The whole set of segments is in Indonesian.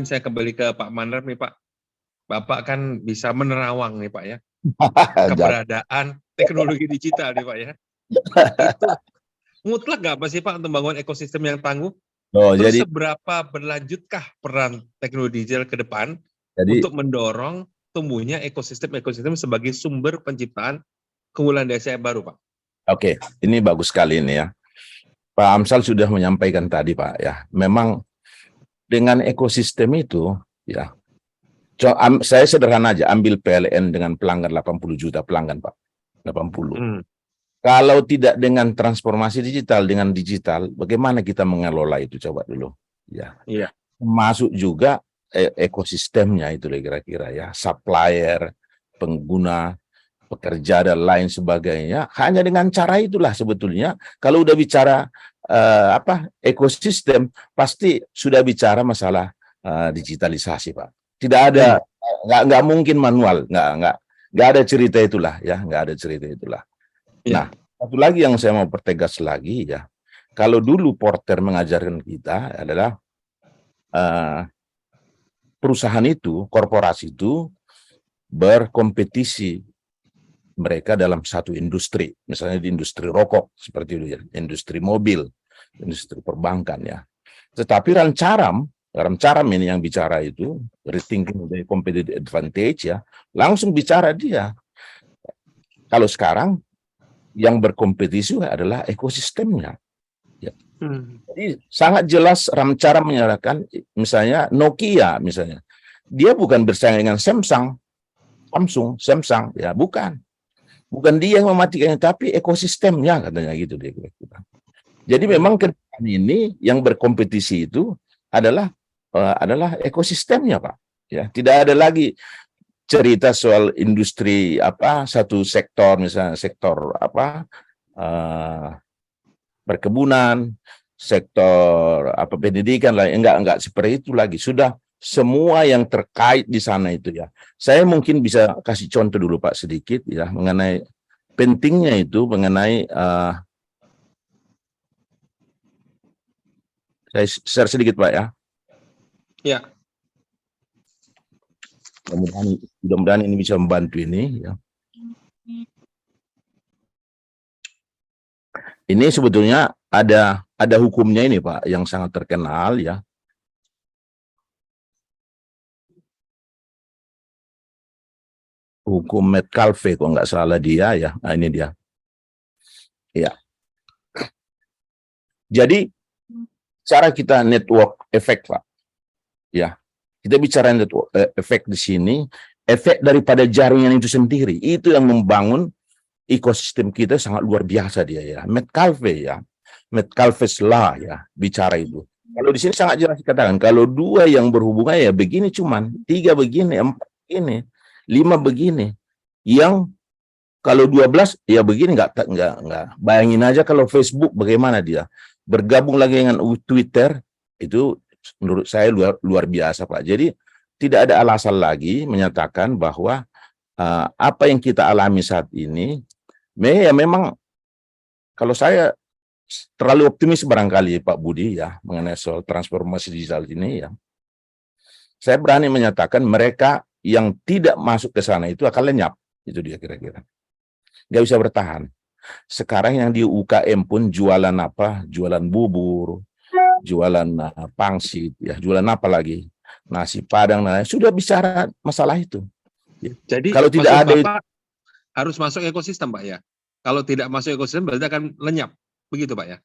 mungkin saya kembali ke Pak Mandar nih Pak. Bapak kan bisa menerawang nih Pak ya, keberadaan teknologi digital nih Pak ya. Itu mutlak nggak apa sih Pak untuk membangun ekosistem yang tangguh? Terus Jadi seberapa berlanjutkah peran teknologi digital ke depan jadi untuk mendorong tumbuhnya ekosistem sebagai sumber penciptaan keunggulan desa yang baru Pak? oke, ini bagus sekali ini ya. Pak Amsal sudah menyampaikan tadi Pak ya. Memang dengan ekosistem itu ya. Saya sederhana aja, ambil PLN dengan pelanggan 80 juta pelanggan Pak. 80. Kalau tidak dengan transformasi digital, dengan digital, bagaimana kita mengelola itu coba dulu. Ya. Iya. Masuk juga ekosistemnya itu kira-kira ya, supplier, pengguna, pekerja dan lain sebagainya. Hanya dengan cara itulah sebetulnya. Kalau udah bicara ekosistem, pasti sudah bicara masalah digitalisasi Pak. Tidak ada, nggak mungkin manual, nggak ada cerita itulah ya, nggak ada cerita itulah. Nah, satu lagi yang saya mau pertegas lagi ya, kalau dulu Porter mengajarkan kita adalah perusahaan itu, korporasi itu berkompetisi mereka dalam satu industri, misalnya di industri rokok seperti itu ya, industri mobil, industri perbankan ya. Tetapi Ramcaram ini yang bicara itu, rethinking the competitive advantage ya, langsung bicara dia. Kalau sekarang yang berkompetisi adalah ekosistemnya. Ya. Jadi sangat jelas Ramcaram menyatakan, misalnya Nokia misalnya, dia bukan bersaing dengan Samsung, ya bukan dia yang mematikannya, tapi ekosistemnya katanya gitu dia. Jadi memang ke depan ini yang berkompetisi itu adalah ekosistemnya Pak. Ya, tidak ada lagi cerita soal industri satu sektor, misalnya sektor perkebunan, sektor pendidikan lah, enggak seperti itu lagi. Sudah semua yang terkait di sana itu ya. Saya mungkin bisa kasih contoh dulu Pak sedikit ya mengenai pentingnya itu, mengenai saya share sedikit Pak ya. Ya. Mudah-mudahan ini bisa membantu ini ya. Ini sebetulnya ada hukumnya ini Pak yang sangat terkenal ya. Hukum Metcalfe kok nggak salah dia ya. Nah, ini dia. Ya. Jadi cara kita network effect Pak. Ya. Kita bicara network effect di sini, efek daripada jaringan itu sendiri, itu yang membangun ekosistem kita sangat luar biasa dia ya. Metcalfe ya. Metcalfe's law ya bicara itu. Kalau di sini sangat jelas dikatakan kalau dua yang berhubungan ya begini cuman, tiga begini, empat begini, lima begini. Yang kalau 12 ya begini enggak. Bayangin aja kalau Facebook bagaimana dia. Bergabung lagi dengan Twitter itu menurut saya luar biasa Pak. Jadi tidak ada alasan lagi menyatakan bahwa apa yang kita alami saat ini ya memang kalau saya terlalu optimis barangkali Pak Budi ya mengenai soal transformasi digital ini ya. Saya berani menyatakan mereka yang tidak masuk ke sana itu akan lenyap. Itu dia kira-kira. Nggak bisa bertahan. Sekarang yang di UKM pun jualan apa? Jualan bubur, jualan pangsit, ya jualan apa lagi? Nasi Padang, sudah bicara masalah itu. Jadi kalau tidak ada Bapak harus masuk ekosistem Pak ya. Kalau tidak masuk ekosistem berarti akan lenyap. Begitu Pak ya.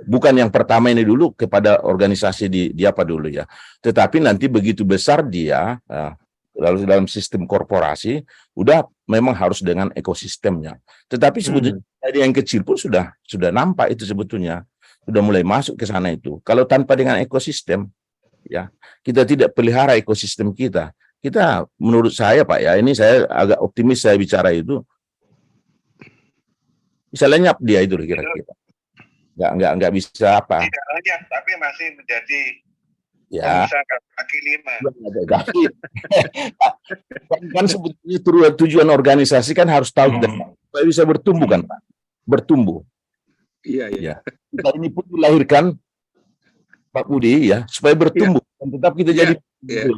Bukan yang pertama ini dulu kepada organisasi di apa dulu ya. Tetapi nanti begitu besar dia lalu dalam sistem korporasi udah memang harus dengan ekosistemnya. Tetapi sebetulnya dari yang kecil pun sudah nampak itu sebetulnya sudah mulai masuk ke sana itu. Kalau tanpa dengan ekosistem ya kita tidak pelihara ekosistem kita menurut saya Pak ya, ini saya agak optimis saya bicara itu bisa lenyap dia itu kira-kira. Nggak bisa apa. Tidak lenyap tapi masih menjadi ya kaki lima. Kan sebetulnya tujuan organisasi kan harus tahu supaya bisa bertumbuh kan Pak. Bertumbuh. Iya. Kita ini pun dilahirkan Pak Budi ya supaya bertumbuh dan tetap kita jadi Ya.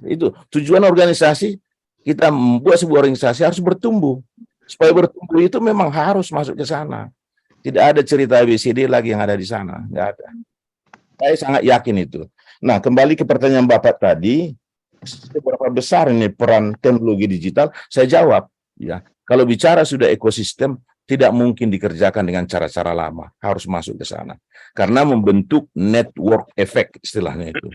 Itu tujuan organisasi. Kita membuat sebuah organisasi harus bertumbuh. Supaya bertumbuh itu memang harus masuk ke sana. Tidak ada cerita ABCD lagi yang ada di sana, nggak ada. Saya sangat yakin itu. Nah, kembali ke pertanyaan Bapak tadi, seberapa besar ini peran teknologi digital? Saya jawab, ya. Kalau bicara sudah ekosistem, tidak mungkin dikerjakan dengan cara-cara lama, harus masuk ke sana. Karena membentuk network effect istilahnya itu.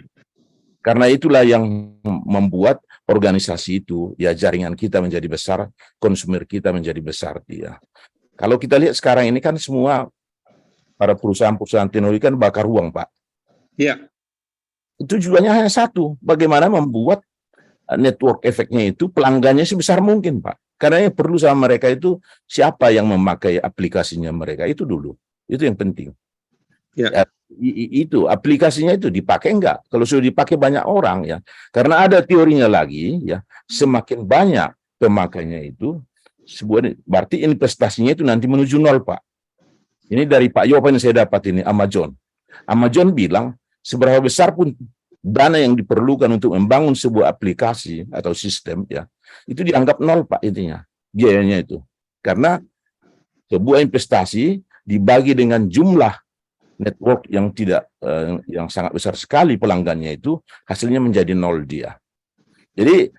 Karena itulah yang membuat organisasi itu, ya jaringan kita menjadi besar, konsumer kita menjadi besar dia. Kalau kita lihat sekarang ini kan semua para perusahaan-perusahaan teknologi kan bakar uang, Pak. Iya. Itu tujuannya hanya satu, bagaimana membuat network efeknya itu pelanggannya sebesar mungkin, Pak. Karena yang perlu sama mereka itu siapa yang memakai aplikasinya mereka, itu dulu. Itu yang penting. Ya. Itu aplikasinya itu dipakai enggak? Kalau sudah dipakai banyak orang ya, karena ada teorinya lagi ya, semakin banyak pemakainya itu sebuah berarti investasinya itu nanti menuju nol, Pak. Ini dari Pak Yopan yang saya dapat ini Amazon. Amazon bilang seberapa besar pun dana yang diperlukan untuk membangun sebuah aplikasi atau sistem ya, itu dianggap nol, Pak, intinya biayanya itu. Karena sebuah investasi dibagi dengan jumlah network yang tidak yang sangat besar sekali pelanggannya itu, hasilnya menjadi nol dia. Jadi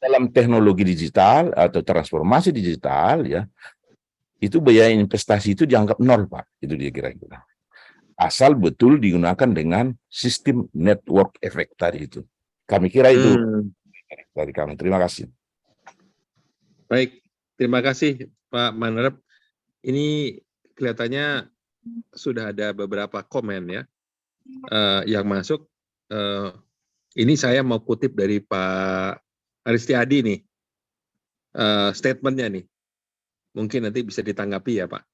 dalam teknologi digital atau transformasi digital ya, itu biaya investasi itu dianggap nol, Pak. Itu dia kira-kira. Asal betul digunakan dengan sistem network effect tadi itu. Kami kira itu dari kami. Terima kasih. Baik, terima kasih Pak Manrep. Ini kelihatannya sudah ada beberapa komen ya yang masuk. Ini saya mau kutip dari Pak Aristiadi nih, statementnya nih. Mungkin nanti bisa ditanggapi ya Pak.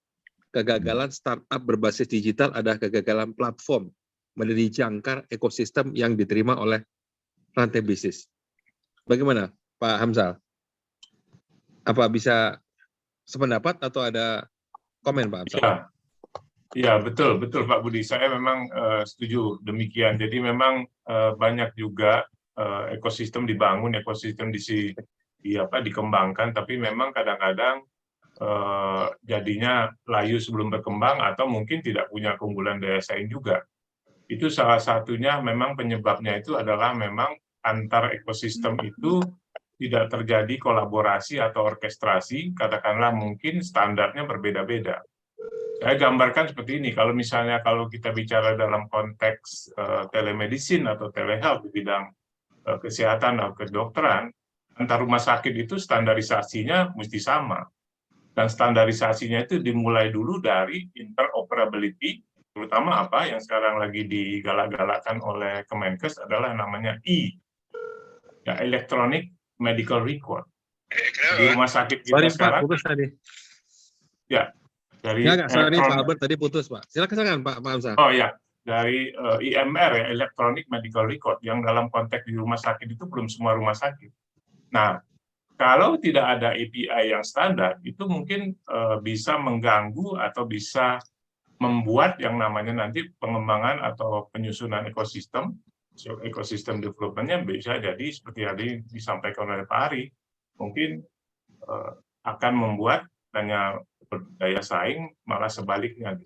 Kegagalan startup berbasis digital adalah kegagalan platform menjadi jangkar ekosistem yang diterima oleh rantai bisnis. Bagaimana Pak Hamzal? Apa bisa sependapat atau ada komen Pak Hamzal? Ya, betul Pak Budi. Saya memang setuju demikian. Jadi memang banyak juga ekosistem dibangun, ekosistem dikembangkan, tapi memang kadang-kadang jadinya layu sebelum berkembang atau mungkin tidak punya keunggulan daya saing juga. Itu salah satunya memang penyebabnya itu adalah memang antar ekosistem itu tidak terjadi kolaborasi atau orkestrasi, katakanlah mungkin standarnya berbeda-beda. Saya gambarkan seperti ini, kalau misalnya kalau kita bicara dalam konteks telemedicine atau telehealth di bidang kesehatan atau kedokteran, antar rumah sakit itu standarisasinya mesti sama. Dan standarisasinya itu dimulai dulu dari interoperability, terutama apa yang sekarang lagi digalak-galakkan oleh Kemenkes adalah namanya ya, Electronic Medical Record. Di rumah sakit kita sekarang. Pak, putus tadi. Ya, dari sorry Pak Albert tadi putus Pak. Silakan Pak Hamzah. Oh ya, dari IMR ya, Electronic Medical Record, yang dalam konteks di rumah sakit itu belum semua rumah sakit. Nah, kalau tidak ada API yang standar, itu mungkin bisa mengganggu atau bisa membuat yang namanya nanti pengembangan atau penyusunan ekosistem development-nya bisa jadi seperti tadi disampaikan oleh Pak Ari, mungkin akan membuat hanya daya saing, malah sebaliknya.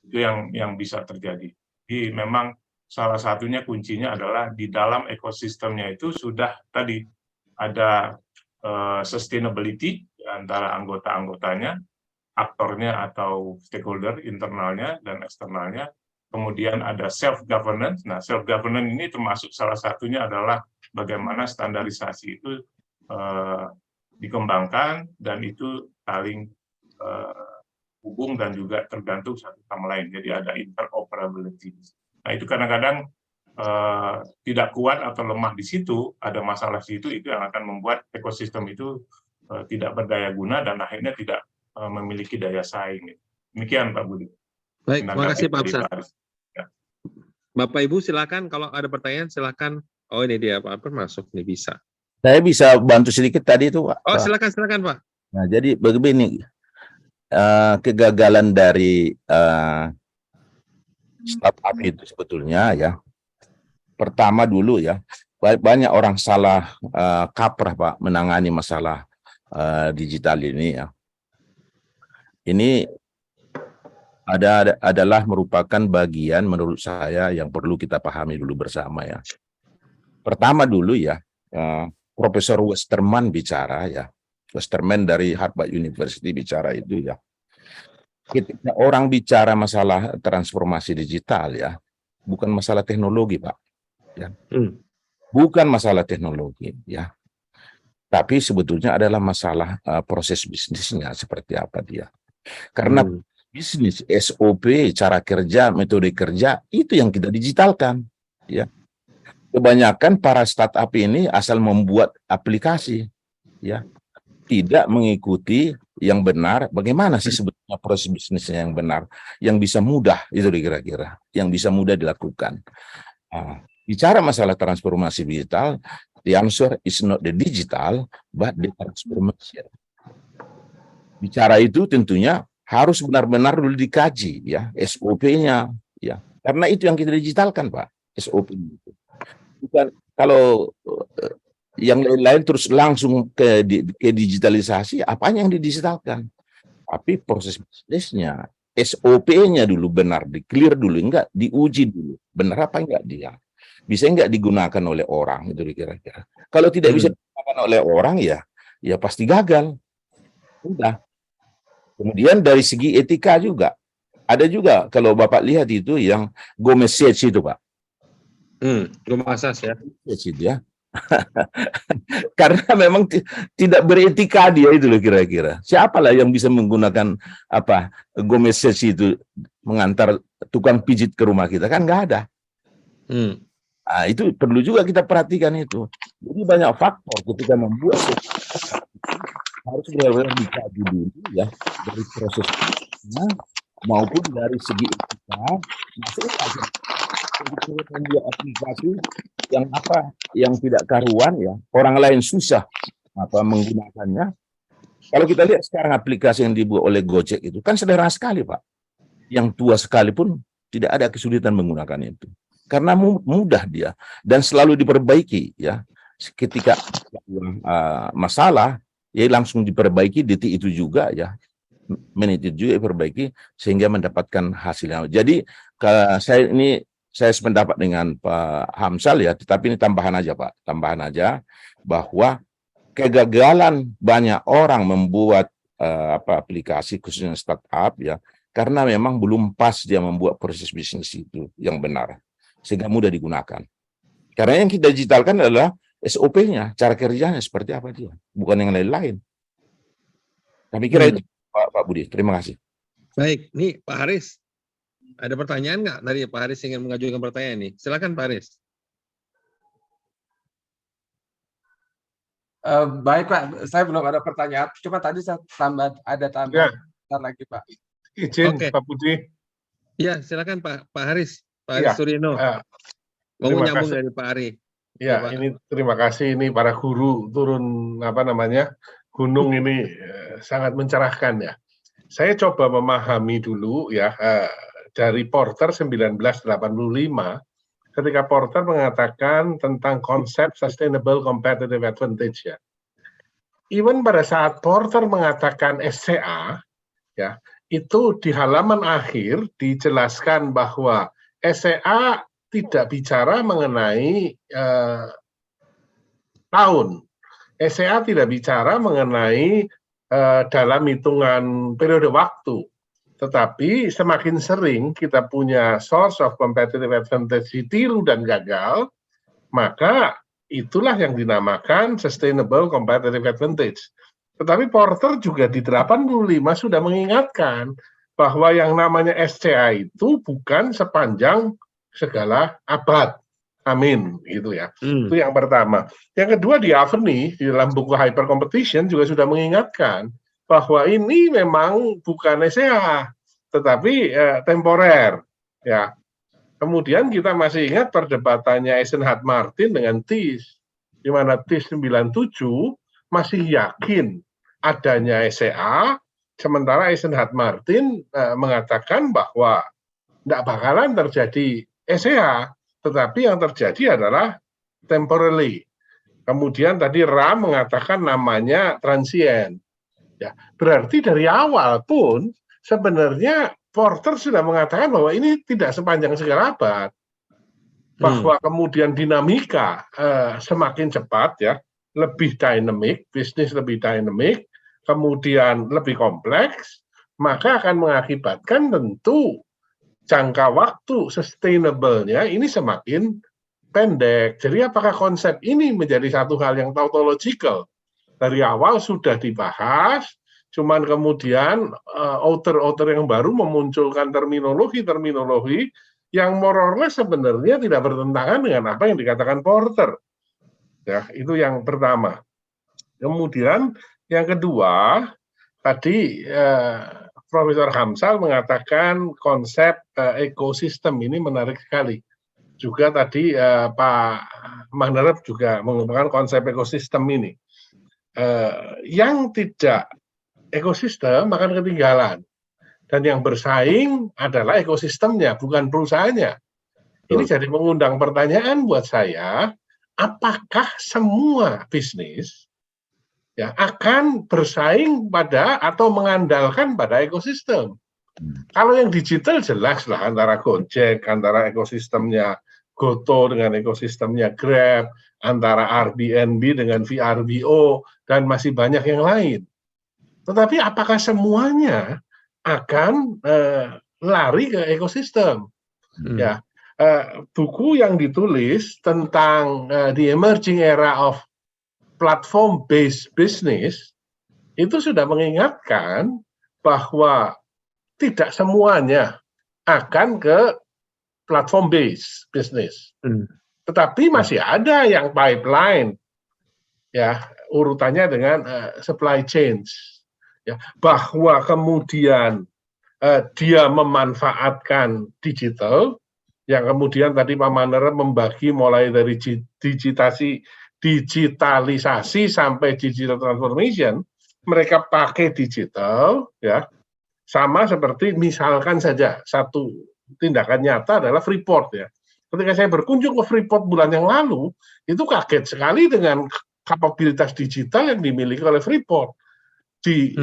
Itu yang bisa terjadi. Jadi memang salah satunya kuncinya adalah di dalam ekosistemnya itu sudah tadi ada sustainability antara anggota-anggotanya, aktornya atau stakeholder internalnya dan eksternalnya. Kemudian ada self-governance. Nah, self-governance ini termasuk salah satunya adalah bagaimana standarisasi itu dikembangkan dan itu saling hubung dan juga tergantung satu sama lain. Jadi ada interoperability. Nah, itu kadang-kadang tidak kuat atau lemah di situ, ada masalah di situ, itu yang akan membuat ekosistem itu tidak berdaya guna dan akhirnya tidak memiliki daya saing. Demikian Pak Budi. Baik, terima kasih Pak Hamzah. Ya. Bapak Ibu silakan, kalau ada pertanyaan silakan. Oh ini dia Pak Albert masuk nih, bisa. Saya bisa bantu sedikit tadi itu Pak. Oh silakan Pak. Nah jadi begini, kegagalan dari startup itu sebetulnya ya, Pertama dulu ya, banyak orang salah kaprah Pak menangani masalah digital ini ya. Ini adalah merupakan bagian menurut saya yang perlu kita pahami dulu bersama ya. Pertama dulu ya, Profesor Westerman bicara ya, Westerman dari Harvard University bicara itu ya. Ketika orang bicara masalah transformasi digital ya, bukan masalah teknologi Pak, ya. Bukan masalah teknologi ya, tapi sebetulnya adalah masalah proses bisnisnya seperti apa dia. Karena bisnis, SOP, cara kerja, metode kerja itu yang kita digitalkan ya. Kebanyakan para startup ini asal membuat aplikasi ya, tidak mengikuti yang benar bagaimana sih sebetulnya proses bisnisnya yang benar, yang bisa mudah itu kira-kira, yang bisa mudah dilakukan. Bicara masalah transformasi digital, the answer is not the digital but the transformation. Bicara itu tentunya harus benar-benar dulu dikaji ya, SOP-nya ya. Karena itu yang kita digitalkan Pak, SOP itu. Bukan kalau yang lain-lain terus langsung ke digitalisasi, apanya yang didigitalkan? Tapi proses bisnisnya, SOP-nya dulu benar, di-clear dulu, enggak diuji dulu, benar apa enggak dia? Bisa enggak digunakan oleh orang, itu kira-kira. Kalau tidak bisa digunakan oleh orang, ya pasti gagal. Udah. Kemudian dari segi etika juga, ada juga kalau Bapak lihat itu yang go message itu Pak. Go message ya. Ya. Karena memang tidak beretika dia itu loh kira-kira. Siapalah yang bisa menggunakan go message itu mengantar tukang pijit ke rumah kita, kan nggak ada. Nah, itu perlu juga kita perhatikan itu. Jadi banyak faktor ketika membuat harus benar-benar dikaji dulu ya, dari prosesnya maupun dari segi etika. Membuat aplikasi yang tidak karuan ya, orang lain susah menggunakannya. Kalau kita lihat sekarang aplikasi yang dibuat oleh Gojek itu kan sederhana sekali Pak, yang tua sekalipun tidak ada kesulitan menggunakan itu karena mudah dia dan selalu diperbaiki ya. Ketika masalah ya langsung diperbaiki, detik itu juga ya, menit itu juga diperbaiki sehingga mendapatkan hasilnya. Jadi saya sependapat dengan Pak Hamsal ya, tetapi ini tambahan aja Pak, tambahan aja bahwa kegagalan banyak orang membuat aplikasi khususnya startup ya, karena memang belum pas dia membuat proses bisnis itu yang benar sehingga mudah digunakan. Karena yang kita digitalkan adalah SOP-nya, cara kerjanya seperti apa dia, bukan yang lain-lain. Kami kira itu Pak Budi. Terima kasih. Baik, nih Pak Haris. Ada pertanyaan nggak dari Pak Haris ingin mengajukan pertanyaan nih? Silakan Pak Haris. Baik Pak, saya belum ada pertanyaan. Cuma tadi saya ada tambahan lagi Pak. Izin Pak Budi. Ya, silakan Pak Haris. Pak Haris Surino. Mau menyambung dari Pak Ari. Ya, ini terima kasih. Ini para guru turun gunung ini sangat mencerahkan ya. Saya coba memahami dulu ya. Dari Porter 1985, ketika Porter mengatakan tentang konsep sustainable competitive advantage ya. Even pada saat Porter mengatakan SCA, ya, itu di halaman akhir dijelaskan bahwa SCA tidak bicara mengenai tahun. SCA tidak bicara mengenai dalam hitungan periode waktu. Tetapi semakin sering kita punya source of competitive advantage ditiru dan gagal, maka itulah yang dinamakan sustainable competitive advantage. Tetapi Porter juga di 85 sudah mengingatkan bahwa yang namanya SCA itu bukan sepanjang segala abad. Amin, gitu ya. Itu yang pertama. Yang kedua di Aveni, di dalam buku Hyper Competition juga sudah mengingatkan bahwa ini memang bukan SCA, tetapi temporer. Ya. Kemudian kita masih ingat perdebatannya Eisenhart Martin dengan TIS, di mana TIS 97 masih yakin adanya SCA, sementara Eisenhart Martin mengatakan bahwa tidak bakalan terjadi SCA, tetapi yang terjadi adalah temporary. Kemudian tadi Ram mengatakan namanya transient. Ya, berarti dari awal pun sebenarnya Porter sudah mengatakan bahwa ini tidak sepanjang segala-abad. Bahwa kemudian dinamika semakin cepat, ya, lebih dynamic, bisnis lebih dynamic, kemudian lebih kompleks, maka akan mengakibatkan tentu jangka waktu sustainable-nya ini semakin pendek. Jadi apakah konsep ini menjadi satu hal yang tautological? Dari awal sudah dibahas, cuman kemudian author-author yang baru memunculkan terminologi-terminologi yang more or less sebenarnya tidak bertentangan dengan apa yang dikatakan Porter. Ya, itu yang pertama. Kemudian yang kedua, tadi Profesor Hamsal mengatakan konsep ekosistem ini menarik sekali. Juga tadi Pak Mahnarep juga menggunakan konsep ekosistem ini. Yang tidak ekosistem akan ketinggalan. Dan yang bersaing adalah ekosistemnya, bukan perusahaannya. Ini jadi mengundang pertanyaan buat saya, apakah semua bisnis ya akan bersaing pada atau mengandalkan pada ekosistem? Kalau yang digital jelas lah antara Gojek, antara ekosistemnya Goto dengan ekosistemnya Grab, antara Airbnb dengan VRBO, dan masih banyak yang lain. Tetapi apakah semuanya akan lari ke ekosistem? Ya, buku yang ditulis tentang the emerging era of platform-based business itu sudah mengingatkan bahwa tidak semuanya akan ke platform-based business. Tetapi masih ada yang pipeline, ya, urutannya dengan supply chains. Ya, bahwa kemudian dia memanfaatkan digital, yang kemudian tadi Pak Mahnarep membagi mulai dari digitalisasi sampai digital transformation, mereka pakai digital, ya, sama seperti misalkan saja satu tindakan nyata adalah Freeport, ya. Ketika saya berkunjung ke Freeport bulan yang lalu, itu kaget sekali dengan kapabilitas digital yang dimiliki oleh Freeport. Di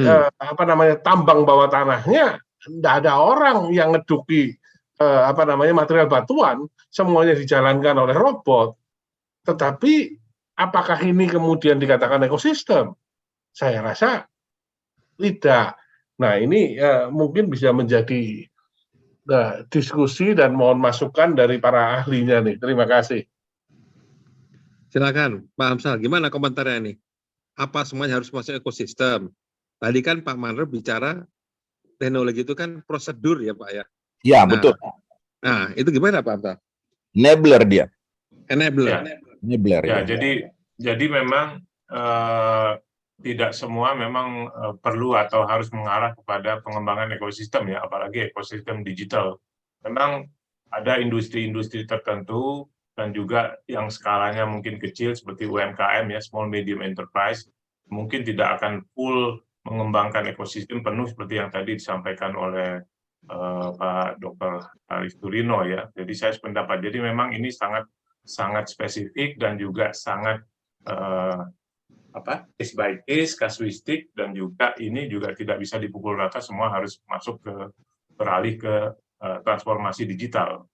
tambang bawah tanahnya tidak ada orang yang ngeduki material batuan, semuanya dijalankan oleh robot. Tetapi apakah ini kemudian dikatakan ekosistem? Saya rasa tidak. Nah, ini mungkin bisa menjadi diskusi dan mohon masukan dari para ahlinya nih. Terima kasih. Silakan Pak Hamsal, gimana komentarnya nih? Apa semuanya harus masuk ekosistem? Tadi kan Pak Mahnarep bicara teknologi itu kan prosedur ya Pak ya? Ya, betul. Nah, itu gimana Pak Hamsal? Enabler dia. Enabler. Enabler. Ya, jadi memang tidak semua memang perlu atau harus mengarah kepada pengembangan ekosistem ya, apalagi ekosistem digital. Memang ada industri-industri tertentu dan juga yang skalanya mungkin kecil seperti UMKM ya, small medium enterprise, mungkin tidak akan full mengembangkan ekosistem penuh seperti yang tadi disampaikan oleh Pak Dr. Aris Turino ya. Jadi saya sependapat. Jadi memang ini sangat spesifik dan juga sangat case by case, kasuistik, dan juga ini juga tidak bisa dipukul rata semua harus masuk beralih ke transformasi digital.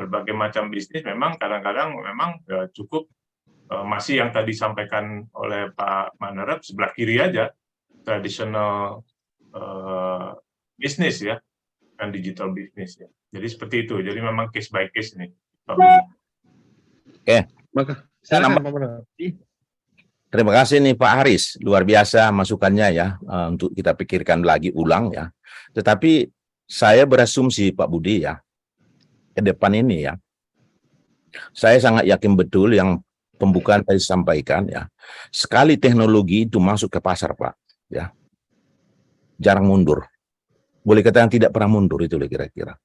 Berbagai macam bisnis memang kadang-kadang memang cukup masih yang tadi disampaikan oleh Pak Mahnarep sebelah kiri aja, tradisional bisnis ya, dan digital bisnis ya. Jadi seperti itu. Jadi memang case by case nih. Oke. Maka silakan Pak Mahnarep. Terima kasih nih Pak Haris, luar biasa masukannya ya, untuk kita pikirkan lagi ulang ya. Tetapi saya berasumsi Pak Budi ya, ke depan ini ya, saya sangat yakin betul yang pembukaan tadi sampaikan ya, sekali teknologi itu masuk ke pasar Pak, ya, jarang mundur. Boleh katakan tidak pernah mundur itu kira-kira.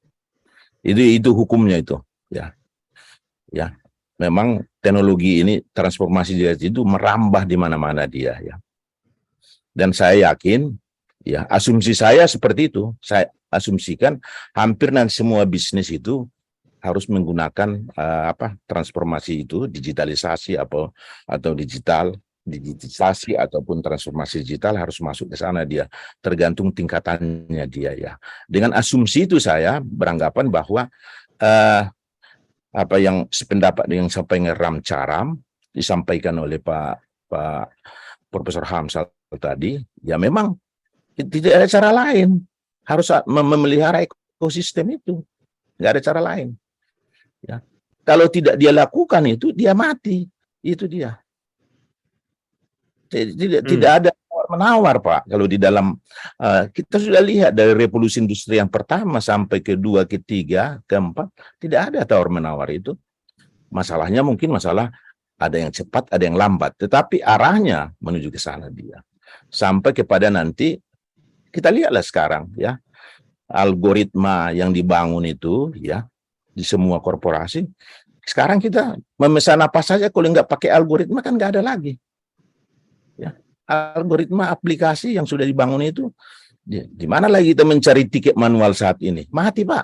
Itu hukumnya itu, ya. Ya. Memang teknologi ini transformasi digital itu merambah di mana-mana dia ya. Dan saya yakin ya, asumsi saya seperti itu. Saya asumsikan hampir nanti semua bisnis itu harus menggunakan transformasi itu, digitalisasi atau digitalisasi ataupun transformasi digital harus masuk ke sana dia, tergantung tingkatannya dia ya. Dengan asumsi itu saya beranggapan bahwa apa yang sependapat dengan sampaikan Ram Charam disampaikan oleh Pak Profesor Hamzah tadi, ya memang tidak ada cara lain, harus memelihara ekosistem itu, nggak ada cara lain. Ya. Kalau tidak dia lakukan itu, dia mati. Itu dia. Tidak ada menawar, Pak. Kalau di dalam kita sudah lihat dari revolusi industri yang pertama sampai kedua, ketiga, keempat, tidak ada tawar menawar itu. Masalahnya mungkin masalah ada yang cepat, ada yang lambat. Tetapi arahnya menuju ke sana dia. Sampai kepada nanti kita lihatlah sekarang ya, algoritma yang dibangun itu ya di semua korporasi. Sekarang kita memesan apa saja kalau nggak pakai algoritma kan nggak ada lagi. Ya, algoritma aplikasi yang sudah dibangun itu, di mana lagi kita mencari tiket manual saat ini? Mati, Pak.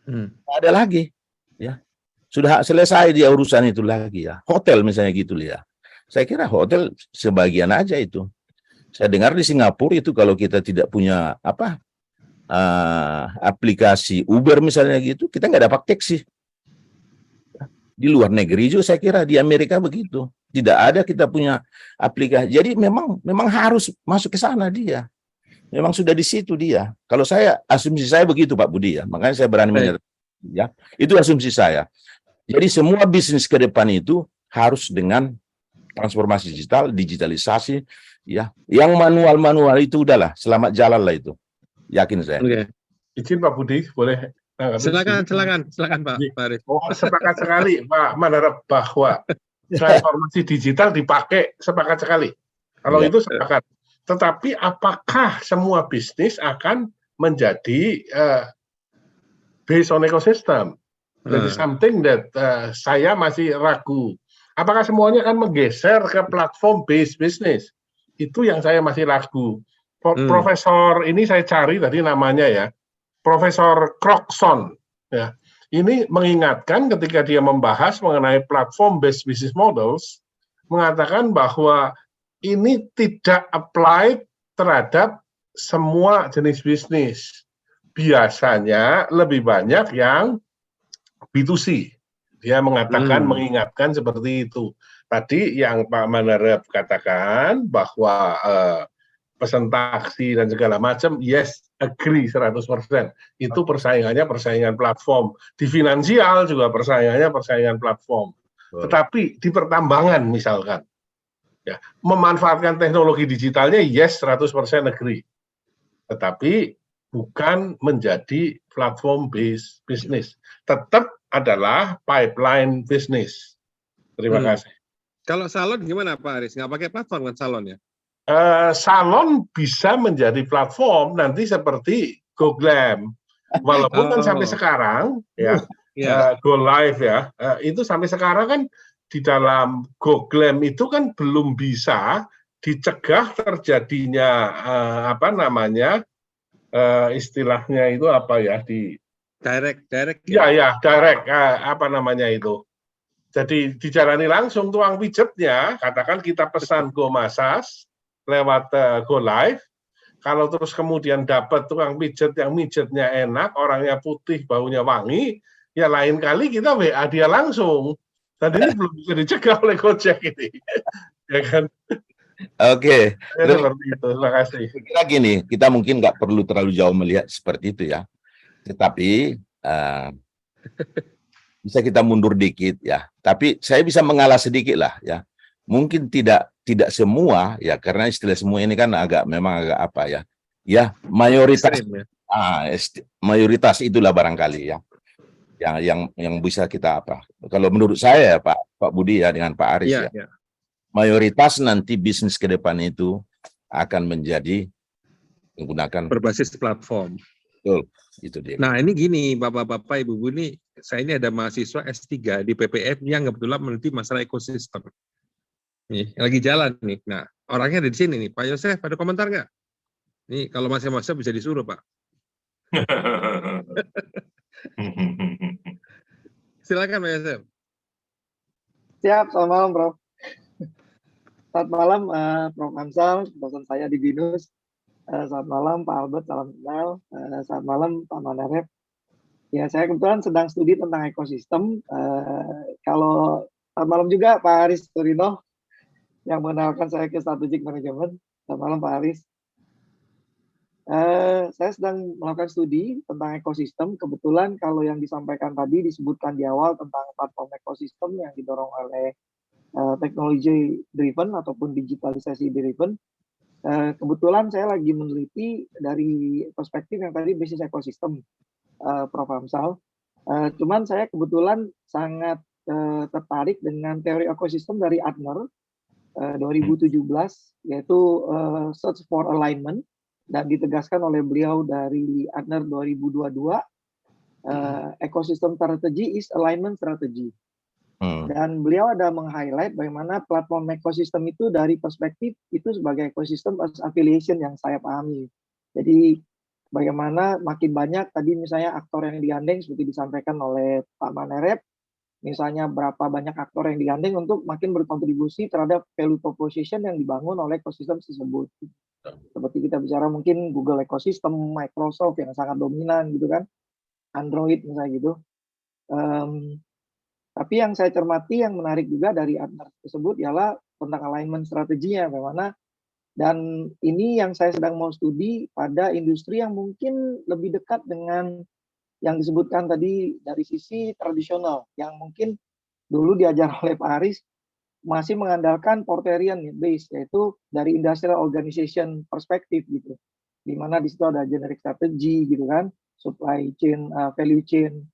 Nggak ada lagi. Ya, sudah selesai dia urusan itu lagi ya. Hotel misalnya gitu ya. Saya kira hotel sebagian aja itu. Saya dengar di Singapura itu kalau kita tidak punya aplikasi Uber misalnya gitu, kita nggak dapat taksi. Di luar negeri juga saya kira, di Amerika begitu. Tidak ada kita punya aplikasi. Jadi memang harus masuk ke sana dia. Memang sudah di situ dia. Kalau saya, asumsi saya begitu Pak Budi ya. Makanya saya berani menyatakan ya. Itu asumsi saya. Jadi semua bisnis ke depan itu harus dengan transformasi digital, digitalisasi ya. Yang manual-manual itu udahlah, selamat jalan lah itu. Yakin saya. Oke. Izin Pak Budi, boleh? Silakan Pak Haris. Oh, sepakat sekali Pak Manarep bahwa transformasi digital dipakai, sepakat sekali. Kalau itu sepakat. Tetapi apakah semua bisnis akan menjadi based on ecosystem? Jadi something that saya masih ragu. Apakah semuanya akan menggeser ke platform based business? Itu yang saya masih ragu. Profesor ini saya cari tadi namanya ya, Profesor Croxon. Ya, ini mengingatkan ketika dia membahas mengenai platform based business models, mengatakan bahwa ini tidak apply terhadap semua jenis bisnis. Biasanya lebih banyak yang B2C. Dia mengatakan, mengingatkan seperti itu. Tadi yang Pak Manarep katakan bahwa pesan taksi dan segala macam, yes, agree 100%. Itu persaingannya persaingan platform. Di finansial juga persaingan platform. Tetapi di pertambangan misalkan, ya, memanfaatkan teknologi digitalnya, yes, 100% agree. Tetapi bukan menjadi platform based business. Tetap adalah pipeline business. Terima kasih. Kalau salon gimana Pak Haris? Nggak pakai platform kan salon ya? Salon bisa menjadi platform nanti seperti GoGlam. Walaupun kan sampai sekarang ya Go Live ya, itu sampai sekarang kan di dalam GoGlam itu kan belum bisa dicegah terjadinya istilahnya itu apa ya, di direct direct itu. Jadi dijalani langsung tukang pijetnya, katakan kita pesan Go Massage lewat Go Live, kalau terus kemudian dapat tukang pijet yang mijetnya enak, orangnya putih, baunya wangi, ya lain kali kita WA dia langsung. Dan ini belum bisa dicegah oleh Gojek ini. Ya kan? Oke. Seperti itu. Terima kasih. Kira gini, kita mungkin nggak perlu terlalu jauh melihat seperti itu ya. Tetapi bisa kita mundur dikit ya. Tapi saya bisa mengalah sedikit lah ya. Mungkin tidak semua ya, karena istilah semua ini kan memang agak apa ya. Ya, mayoritas ekstrim, ya. Mayoritas itulah barangkali ya. Yang bisa kita apa. Kalau menurut saya ya Pak Budi ya dengan Pak Aris ya. Mayoritas nanti bisnis ke depan itu akan menjadi menggunakan berbasis platform. Betul, itu dia. Nah ini gini Bapak-Bapak Ibu-Ibu nih, saya ini ada mahasiswa S3 di PPF yang kebetulan meneliti masalah ekosistem. Nih, lagi jalan nih. Nah, orangnya ada di sini nih. Pak Yosef, ada komentar nggak? Nih, kalau masih bisa disuruh, Pak. Silakan Pak Yosef. Siap, selamat malam, Prof. Selamat malam, Prof. Hamzal, dosen saya di BINUS. Selamat malam, Pak Albert, salam kenal. Selamat malam, Pak Manarep. Ya, saya kebetulan sedang studi tentang ekosistem. Kalau selamat malam juga Pak Aris Turino, yang mengenalkan saya ke strategic management. Selamat malam, Pak Aris. Saya sedang melakukan studi tentang ekosistem. Kebetulan kalau yang disampaikan tadi disebutkan di awal tentang platform ekosistem yang didorong oleh teknologi driven ataupun digitalisasi driven. Kebetulan saya lagi meneliti dari perspektif yang tadi bisnis ekosistem, Prof. Hamzal. Cuman saya kebetulan sangat tertarik dengan teori ekosistem dari Adler 2017, yaitu Search for Alignment, dan ditegaskan oleh beliau dari Adler 2022, ecosystem strategy is alignment strategy. Dan beliau ada meng-highlight bagaimana platform ekosistem itu dari perspektif itu sebagai ekosistem as affiliation yang saya pahami. Jadi bagaimana makin banyak tadi misalnya aktor yang digandeng seperti disampaikan oleh Pak Manarep, misalnya berapa banyak aktor yang digandeng untuk makin berkontribusi terhadap value proposition yang dibangun oleh ekosistem tersebut. Seperti kita bicara mungkin Google ekosistem, Microsoft yang sangat dominan gitu kan, Android misalnya gitu. Tapi yang saya cermati yang menarik juga dari Adler tersebut ialah tentang alignment strateginya, bagaimana, dan ini yang saya sedang mau studi pada industri yang mungkin lebih dekat dengan yang disebutkan tadi dari sisi tradisional, yang mungkin dulu diajar oleh Pak Aris, masih mengandalkan Porterian base, yaitu dari industrial organization perspektif gitu, di mana di situ ada generic strategy gitu kan, supply chain, value chain,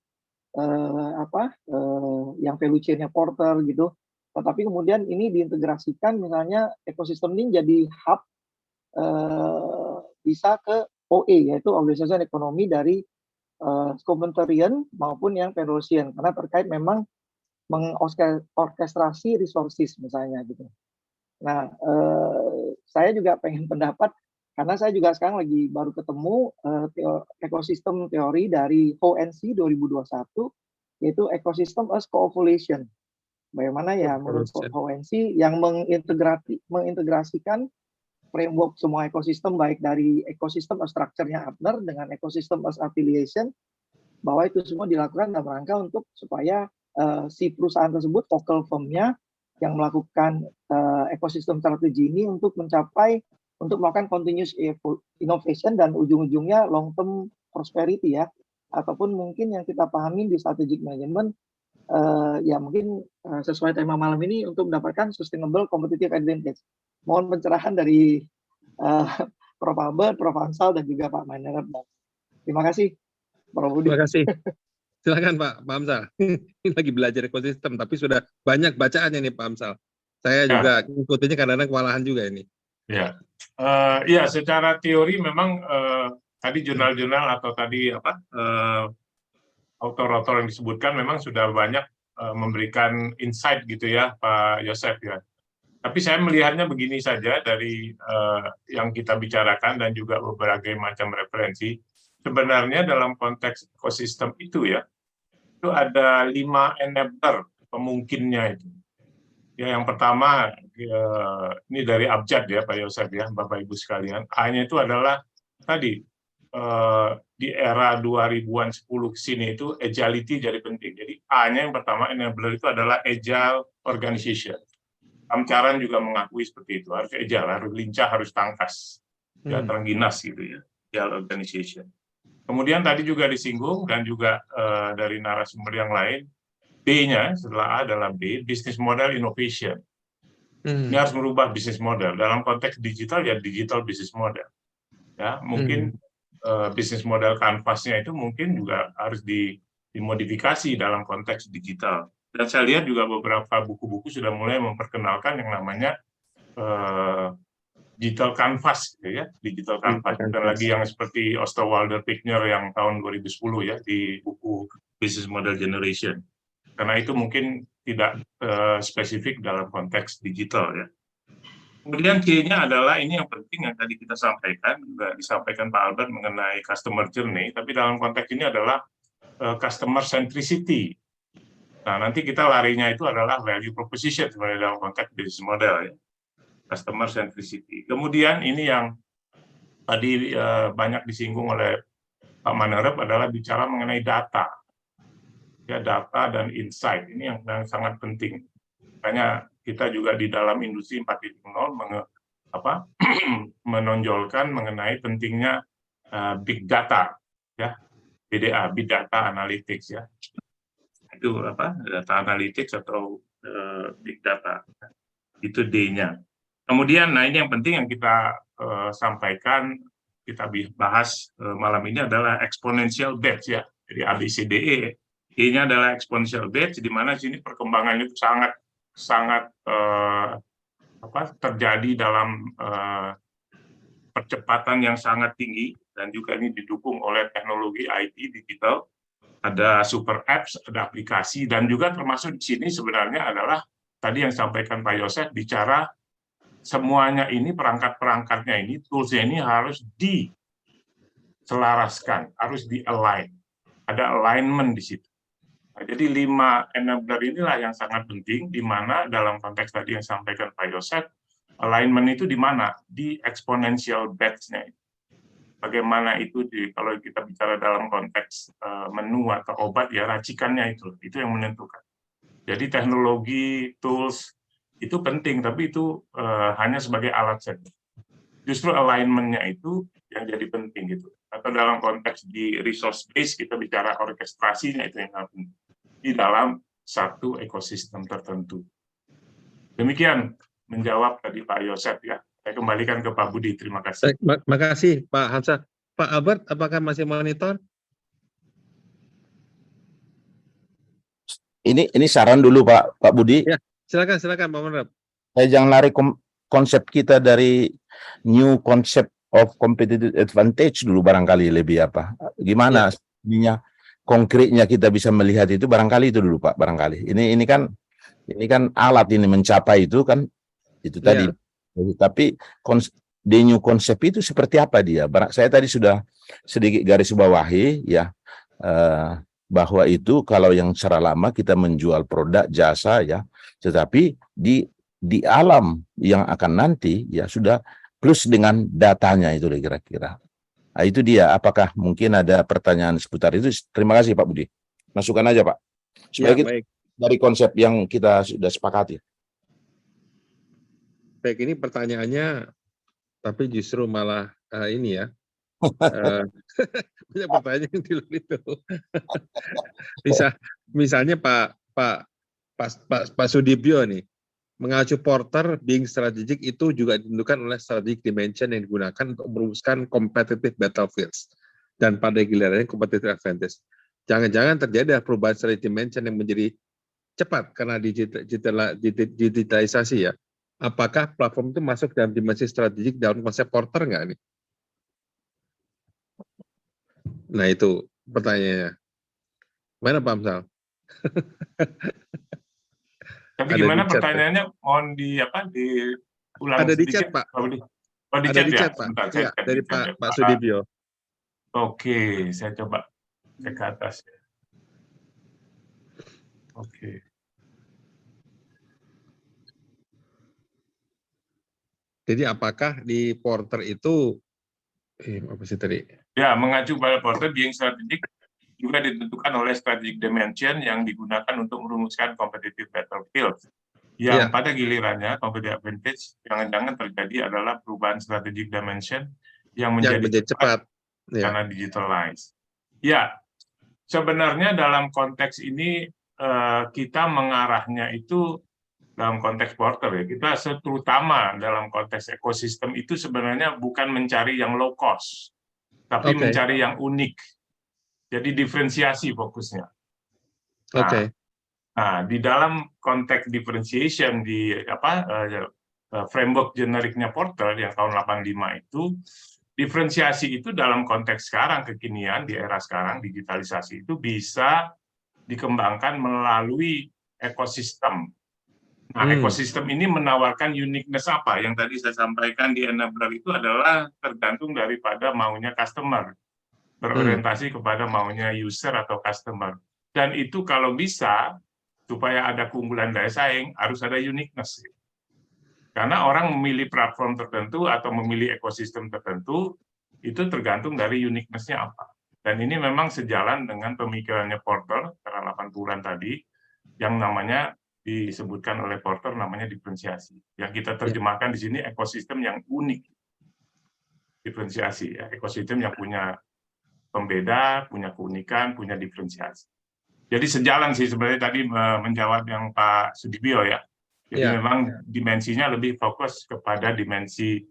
yang value chain-nya Porter gitu. Tetapi kemudian ini diintegrasikan, misalnya ekosistem ini jadi hub bisa ke OE, yaitu Organization Ekonomi dari Communitarian maupun yang Federation, karena terkait memang mengorkestrasi resources misalnya gitu. Nah, saya juga pengen pendapat, karena saya juga sekarang lagi baru ketemu ekosistem teori dari HONC 2021, yaitu ekosistem as co-ovulation. Bagaimana ya menurut HONC yang mengintegrasikan framework semua ekosistem, baik dari ekosistem as structure-nya Adler dengan ekosistem as affiliation, bahwa itu semua dilakukan dalam rangka untuk supaya si perusahaan tersebut, focal firm-nya yang melakukan ekosistem strategi ini untuk melakukan continuous innovation dan ujung-ujungnya long term prosperity ya, ataupun mungkin yang kita pahami di strategic management ya mungkin sesuai tema malam ini untuk mendapatkan sustainable competitive advantage. Mohon pencerahan dari Prof. Albert, Prof. Hamzal, dan juga Pak Manarep. Terima kasih, Prof. Budi. Terima kasih. Silakan Pak Hamzal. Ini lagi belajar ekosistem, tapi sudah banyak bacaannya nih Pak Hamzal. Saya juga ngikutinnya kadang-kadang kewalahan juga ini. Ya, ya secara teori memang tadi jurnal-jurnal atau tadi autor-autor yang disebutkan memang sudah banyak memberikan insight gitu ya Pak Yosef ya. Tapi saya melihatnya begini saja dari yang kita bicarakan dan juga berbagai macam referensi. Sebenarnya dalam konteks ekosistem itu ya, itu ada 5 enabler pemungkinnya itu. Ya, yang pertama ini dari abjad ya Pak Yosef ya, Bapak Ibu sekalian. A-nya itu adalah tadi di era 2000-an 10 ke sini itu agility jadi penting. Jadi A-nya yang pertama enabler itu adalah agile organization. Amcaran juga mengakui seperti itu, harus agile, harus lincah, harus tangkas, ya terengginas gitu ya, agile organization. Kemudian tadi juga disinggung dan juga dari narasumber yang lain, B-nya setelah A adalah B, business model innovation. Ini harus merubah business model. Dalam konteks digital ya digital business model. Ya, mungkin business model kanvasnya itu mungkin juga harus dimodifikasi dalam konteks digital. Dan saya lihat juga beberapa buku-buku sudah mulai memperkenalkan yang namanya digital canvas, gitu ya, digital canvas. Dan lagi yang seperti Osterwalder-Pichner yang tahun 2010 ya di buku Business Model Generation. Karena itu mungkin tidak spesifik dalam konteks digital ya. Kemudian C-nya adalah ini yang penting yang tadi kita sampaikan, juga disampaikan Pak Albert mengenai customer journey, tapi dalam konteks ini adalah customer centricity. Nah, nanti kita larinya itu adalah value proposition sebenarnya dalam konteks business model, ya. Customer centricity. Kemudian ini yang tadi banyak disinggung oleh Pak Manerep adalah bicara mengenai data. Ya, data dan insight ini yang sangat penting. Makanya kita juga di dalam industri 4.0 menonjolkan mengenai pentingnya big data, ya, BDA, big data analytics, ya. Itu data analytics atau big data, itu D-nya. Kemudian, nah ini yang penting yang kita sampaikan, kita bahas malam ini adalah exponential batch, ya. Jadi ABCDE, E-nya adalah exponential batch, di mana sini perkembangannya itu sangat terjadi dalam percepatan yang sangat tinggi, dan juga ini didukung oleh teknologi IT digital. Ada super apps, ada aplikasi, dan juga termasuk di sini sebenarnya adalah tadi yang disampaikan Pak Yosef, bicara semuanya ini, perangkat-perangkatnya ini, tools-nya ini harus diselaraskan, harus di-align. Ada alignment di situ. Nah, jadi 5 enabler inilah yang sangat penting, di mana dalam konteks tadi yang disampaikan Pak Yosef, alignment itu di mana? Di exponential batch-nya. Bagaimana itu kalau kita bicara dalam konteks menu atau obat, ya racikannya itu yang menentukan. Jadi teknologi, tools itu penting, tapi itu hanya sebagai alat saja. Justru alignment-nya itu yang jadi penting gitu. Atau dalam konteks di resource base kita bicara orkestrasinya itu yang penting di dalam satu ekosistem tertentu. Demikian menjawab tadi Pak Yosef, ya. Saya kembalikan ke Pak Budi, terima kasih. Terima kasih Pak Hamzah. Pak Albert, apakah masih monitor? Ini saran dulu Pak Budi. Ya, silakan Pak Manerep. Saya jangan lari konsep kita dari new concept of competitive advantage dulu, barangkali lebih gimana ininya konkretnya kita bisa melihat itu, barangkali itu dulu Pak, barangkali. Ini kan alat ini mencapai itu kan itu tadi. Tapi the new konsep itu seperti apa dia? Saya tadi sudah sedikit garis bawahi, ya, bahwa itu kalau yang secara lama kita menjual produk jasa, ya, tetapi di alam yang akan nanti, ya, sudah plus dengan datanya itu kira-kira. Nah, itu dia. Apakah mungkin ada pertanyaan seputar itu? Terima kasih Pak Budi. Masukkan aja Pak. Supaya kita dari konsep yang kita sudah sepakati. Baik, ini pertanyaannya, tapi justru malah ini ya, punya pertanyaan yang di luar itu. Misalnya Pak Sudibyo nih, mengacu Porter, being strategic itu juga ditentukan oleh strategic dimension yang digunakan untuk merumuskan competitive battlefields, dan pada gilirannya competitive advantage. Jangan-jangan terjadi perubahan strategic dimension yang menjadi cepat karena digitalisasi, ya. Apakah platform itu masuk dalam dimensi strategik dalam konsep Porter nggak nih? Nah itu pertanyaannya. Mana Pak Amsal? Tapi gimana pertanyaannya? Mohon diulang ada di sedikit, chat Pak. Oh, di ada chat, di ya? chat Pak. Ya, dari Pak Sudibyo. Oke, saya coba cek ke atas. Oke. Jadi apakah di Porter itu apa sih tadi? Ya, mengacu pada Porter, being strategic juga ditentukan oleh strategic dimension yang digunakan untuk merumuskan competitive battlefield. Yang pada gilirannya competitive advantage jangan-jangan terjadi adalah perubahan strategic dimension yang menjadi cepat karena digitalize. Ya, sebenarnya dalam konteks ini kita mengarahnya itu dalam konteks Porter, ya, kita terutama dalam konteks ekosistem itu sebenarnya bukan mencari yang low cost, tapi mencari yang unik. Jadi diferensiasi fokusnya. Nah, di dalam konteks differentiation di framework generiknya Porter yang tahun 85 itu, diferensiasi itu dalam konteks sekarang, kekinian di era sekarang digitalisasi itu bisa dikembangkan melalui ekosistem. Nah, ekosistem ini menawarkan uniqueness apa? Yang tadi saya sampaikan di enabler itu adalah tergantung daripada maunya customer, berorientasi kepada maunya user atau customer. Dan itu kalau bisa supaya ada keunggulan daya saing, harus ada uniqueness. Karena orang memilih platform tertentu atau memilih ekosistem tertentu, itu tergantung dari uniqueness-nya apa. Dan ini memang sejalan dengan pemikirannya Porter, karena 8 bulan tadi, yang namanya disebutkan oleh Porter namanya diferensiasi. Yang kita terjemahkan di sini ekosistem yang unik. Diferensiasi, ya. Ekosistem yang punya pembeda, punya keunikan, punya diferensiasi. Jadi sejalan sih sebenarnya tadi menjawab yang Pak Sudibyo ya. Jadi memang dimensinya lebih fokus kepada dimensi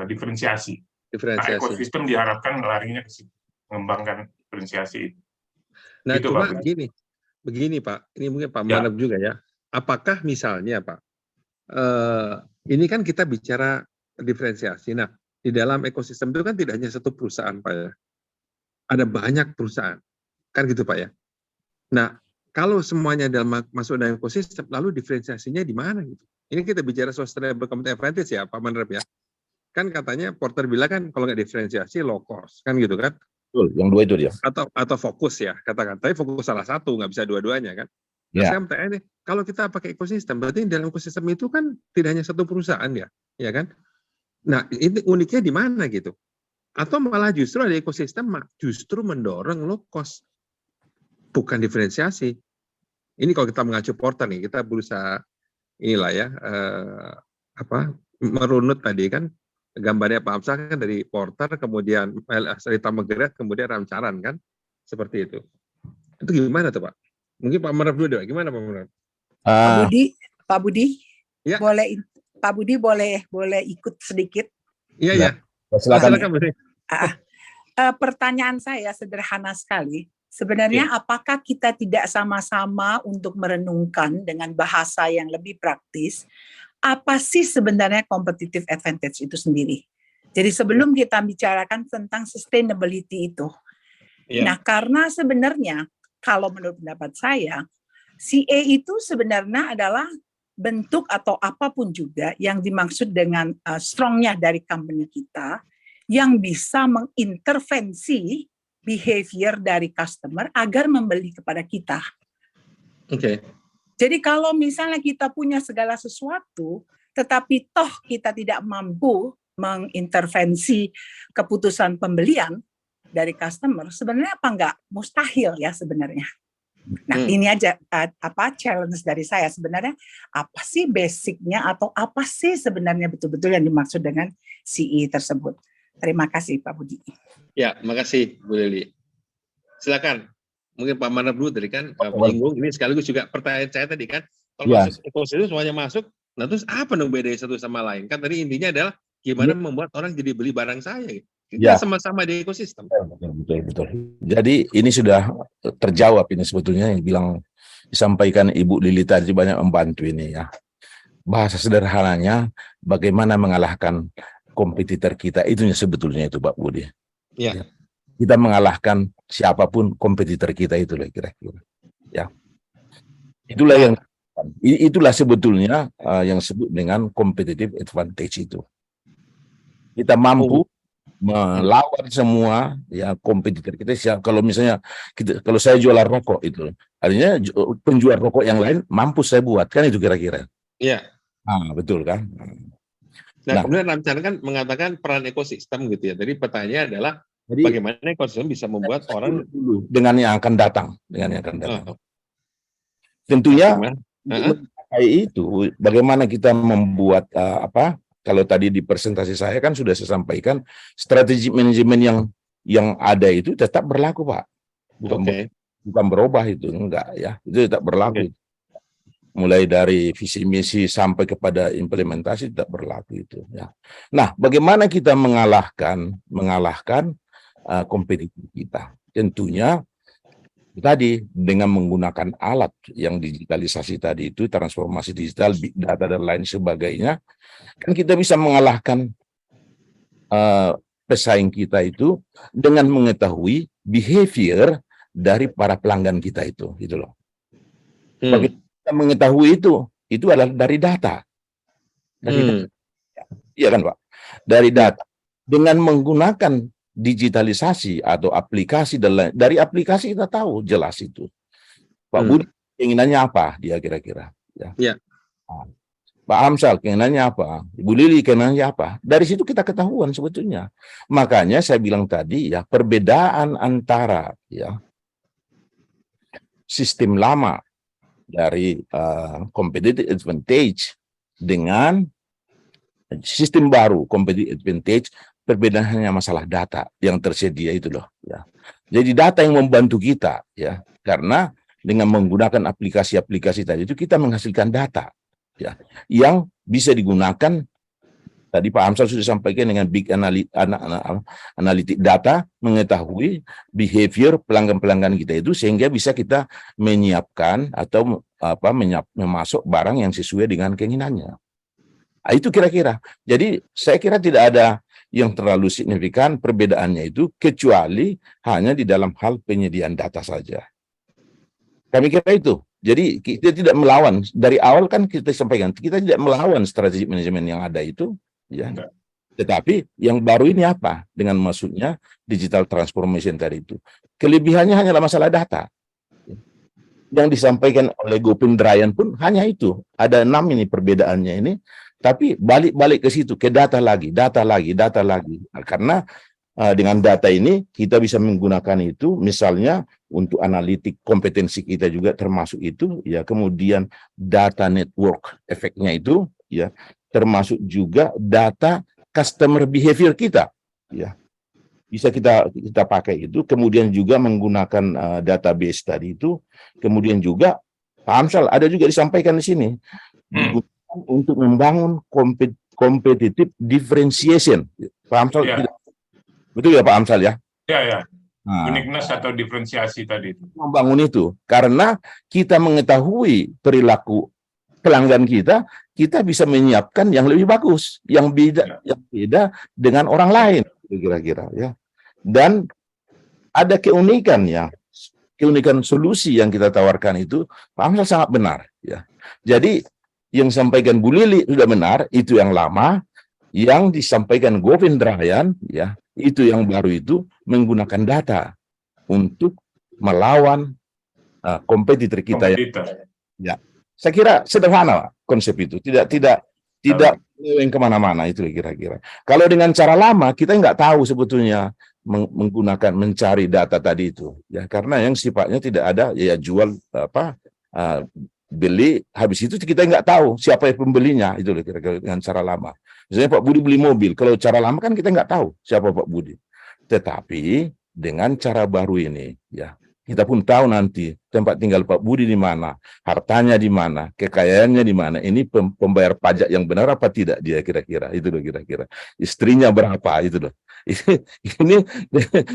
diferensiasi. Nah, ekosistem diharapkan larinya ke situ, mengembangkan diferensiasi itu. Nah, gitu, cuma Pak. begini Pak, ini mungkin Pak Manap juga ya. Apakah misalnya Pak, ini kan kita bicara diferensiasi. Nah, di dalam ekosistem itu kan tidak hanya satu perusahaan Pak ya. Ada banyak perusahaan, kan gitu Pak ya. Nah, kalau semuanya masuk dalam ekosistem, lalu diferensiasinya di mana gitu? Ini kita bicara sustainable competitive advantage ya Pak Manap ya. Kan katanya Porter bilang kan kalau nggak diferensiasi low cost, kan gitu kan? Betul, yang dua itu dia. Atau fokus ya, katakan. Tapi fokus salah satu, nggak bisa dua-duanya kan? Nah, saya bertanya nih, kalau kita pakai ekosistem, berarti dalam ekosistem itu kan tidak hanya satu perusahaan ya kan? Nah, ini uniknya di mana gitu? Atau malah justru ada ekosistem justru mendorong low cost, bukan diferensiasi. Ini kalau kita mengacu Porter nih, kita berusaha inilah ya, merunut tadi kan, gambarnya Pak Amsah kan dari Porter, kemudian Sarita Megeret, kemudian Ramcaran kan, seperti itu. Itu gimana tuh Pak? Mungkin Pak Manap dulu deh, gimana Pak Manap? Pak Budi, ya. Pak Budi boleh ikut sedikit? Iya. Silakan. Pertanyaan saya sederhana sekali. Sebenarnya apakah kita tidak sama-sama untuk merenungkan dengan bahasa yang lebih praktis, apa sih sebenarnya competitive advantage itu sendiri? Jadi sebelum kita bicarakan tentang sustainability itu. Nah, karena sebenarnya kalau menurut pendapat saya, CA itu sebenarnya adalah bentuk atau apapun juga yang dimaksud dengan strongnya dari company kita yang bisa mengintervensi behavior dari customer agar membeli kepada kita. Jadi kalau misalnya kita punya segala sesuatu, tetapi toh kita tidak mampu mengintervensi keputusan pembelian dari customer, sebenarnya apa enggak? Mustahil ya sebenarnya. Nah, ini aja challenge dari saya sebenarnya, apa sih basicnya atau apa sih sebenarnya betul-betul yang dimaksud dengan CE tersebut. Terima kasih Pak Budi. Ya, makasih Bu Lili. Silakan. Mungkin Pak Manap dulu tadi kan menyinggung, ini sekaligus juga pertanyaan saya tadi kan, kalau masuk ekosistem semuanya masuk, nah terus apa dong bedanya satu sama lain? Kan tadi intinya adalah gimana membuat orang jadi beli barang saya. Kita sama-sama di ekosistem. Betul. Jadi ini sudah terjawab ini sebetulnya yang disampaikan Ibu Lili tadi banyak membantu ini ya. Bahasa sederhananya bagaimana mengalahkan kompetitor kita, itunya sebetulnya itu Pak Budi. Ya. Kita mengalahkan siapapun kompetitor kita itu loh kira-kira. Ya. Itulah sebetulnya yang disebut dengan competitive advantage itu. Kita mampu melawan semua ya kompetitor kita. Kalau misalnya kalau saya jualan rokok itu, artinya penjual rokok yang lain mampu saya buat kan itu kira-kira. Iya. Betul kan. Nah, kemudian Ramcaran kan mengatakan peran ekosistem gitu ya. Jadi pertanyaannya adalah bagaimana ekosistem bisa membuat orang dengan yang akan datang, Tentunya itu bagaimana kita membuat kalau tadi di presentasi saya kan sudah saya sampaikan strategi manajemen yang ada itu tetap berlaku Pak. Bukan berubah itu enggak ya. Itu tetap berlaku. Mulai dari visi misi sampai kepada implementasi tetap berlaku itu ya. Nah, bagaimana kita mengalahkan kompetitor kita? Tentunya tadi dengan menggunakan alat yang digitalisasi tadi itu, transformasi digital, big data dan lain sebagainya, kan kita bisa mengalahkan pesaing kita itu dengan mengetahui behavior dari para pelanggan kita itu, gitu loh. Bagaimana kita mengetahui itu adalah dari data. Iya kan Pak? Dari data. Dengan menggunakan digitalisasi atau aplikasi dan lain, dari aplikasi kita tahu jelas itu. Pak Budi keinginannya apa dia kira-kira. Ya. Ya. Nah, Pak Amsal keinginannya apa, Ibu Lili keinginannya apa. Dari situ kita ketahuan sebetulnya. Makanya saya bilang tadi ya, perbedaan antara ya sistem lama dari competitive advantage dengan sistem baru competitive advantage, perbedaannya masalah data yang tersedia itu loh ya. Jadi data yang membantu kita ya, karena dengan menggunakan aplikasi-aplikasi tadi itu kita menghasilkan data ya yang bisa digunakan. Tadi Pak Amsal sudah sampaikan dengan big analytic data, mengetahui behavior pelanggan-pelanggan kita itu sehingga bisa kita menyiapkan atau memasuk barang yang sesuai dengan keinginannya. Nah, itu kira-kira. Jadi saya kira tidak ada yang terlalu signifikan perbedaannya itu, kecuali hanya di dalam hal penyediaan data saja. Kami kira itu. Jadi kita tidak melawan. Dari awal kan kita sampaikan, kita tidak melawan strategi manajemen yang ada itu. Ya. Tetapi yang baru ini apa? Dengan maksudnya digital transformation tadi itu. Kelebihannya hanyalah masalah data. Yang disampaikan oleh Gopin Drayan pun hanya itu. Ada 6 ini perbedaannya ini. Tapi balik-balik ke situ, ke data lagi. Nah, karena dengan data ini kita bisa menggunakan itu misalnya untuk analitik kompetensi kita juga termasuk itu ya, kemudian data network efeknya itu ya, termasuk juga data customer behavior kita ya, bisa kita pakai itu, kemudian juga menggunakan database tadi itu, kemudian juga Pak Amsal ada juga disampaikan di sini untuk membangun competitive differentiation. Pak Amsal tidak, betul ya Pak Amsal ya? Ya. Uniqueness atau diferensiasi tadi itu. Membangun itu karena kita mengetahui perilaku pelanggan kita, kita bisa menyiapkan yang lebih bagus, yang beda dengan orang lain kira-kira ya. Dan ada keunikan ya, keunikan solusi yang kita tawarkan itu, Pak Amsal sangat benar ya. Jadi yang disampaikan Bu Lili sudah benar, itu yang lama. Yang disampaikan Gopin Drayan ya, itu yang baru itu menggunakan data untuk melawan kompetitor kita ya. Saya kira sederhana konsep itu, tidak yang kemana-mana itu kira-kira. Kalau dengan cara lama kita nggak tahu sebetulnya menggunakan mencari data tadi itu ya, karena yang sifatnya tidak ada ya jual beli, habis itu kita nggak tahu siapa yang pembelinya itu kira-kira dengan cara lama. Misalnya Pak Budi beli mobil, kalau cara lama kan kita nggak tahu siapa Pak Budi. Tetapi dengan cara baru ini ya, kita pun tahu nanti tempat tinggal Pak Budi di mana, hartanya di mana, kekayaannya di mana, ini pembayar pajak yang benar apa tidak dia kira-kira, itu loh kira-kira. Istrinya berapa, itu loh. Ini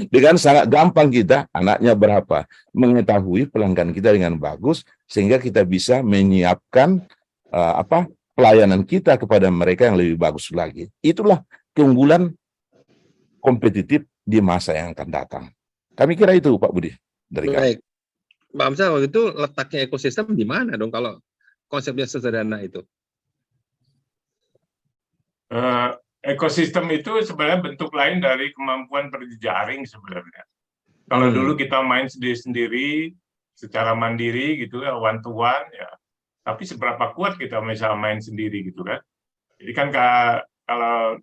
dengan sangat gampang kita, anaknya berapa, mengetahui pelanggan kita dengan bagus, sehingga kita bisa menyiapkan pelayanan kita kepada mereka yang lebih bagus lagi. Itulah keunggulan kompetitif di masa yang akan datang. Kami kira itu Pak Budi. Baik, Pak Amsal, waktu itu letaknya ekosistem di mana dong kalau konsepnya sederhana itu? Ekosistem itu sebenarnya bentuk lain dari kemampuan berjejaring sebenarnya. Kalau dulu kita main sendiri-sendiri, secara mandiri gitu ya, one to one ya. Tapi seberapa kuat kita misalnya main sendiri gitu kan? Jadi kan kalau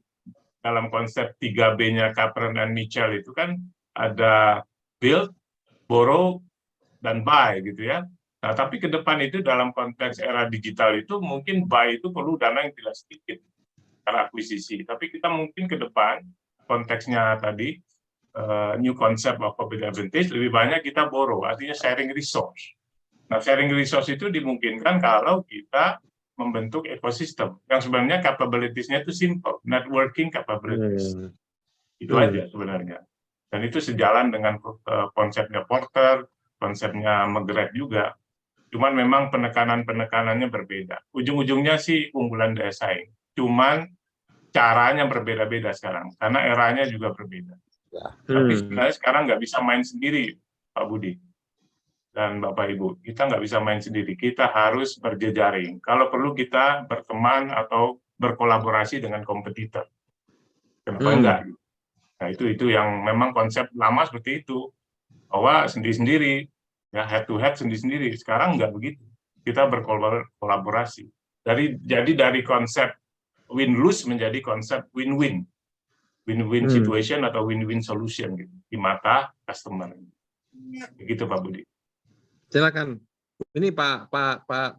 dalam konsep 3B-nya Kaplan dan Mitchell itu kan ada build, borrow, dan buy gitu ya. Nah, tapi ke depan itu dalam konteks era digital itu mungkin buy itu perlu dana yang tidak sedikit karena akuisisi. Tapi kita mungkin ke depan konteksnya tadi new concept of competitive advantage lebih banyak kita borrow, artinya sharing resource. Nah, sharing resource itu dimungkinkan kalau kita membentuk ekosistem yang sebenarnya capabilities-nya itu simple, networking capabilities. Itu aja sebenarnya. Dan itu sejalan dengan konsepnya Porter, konsepnya McGrath juga. Cuman memang penekanan-penekanannya berbeda. Ujung-ujungnya sih unggulan daya saing. Cuman caranya berbeda-beda sekarang, karena eranya juga berbeda. Tapi sebenarnya sekarang nggak bisa main sendiri, Pak Budi dan Bapak Ibu. Kita nggak bisa main sendiri, kita harus berjejaring. Kalau perlu kita berteman atau berkolaborasi dengan kompetitor. Kenapa enggak? Nah, itu yang memang konsep lama seperti itu. Bahwa sendiri-sendiri ya head to head sendiri-sendiri. Sekarang nggak begitu, kita berkolaborasi. Jadi dari konsep win-lose menjadi konsep win-win, win-win situation atau win-win solution gitu, di mata customer. Begitu Pak Budi. Silakan. Ini Pak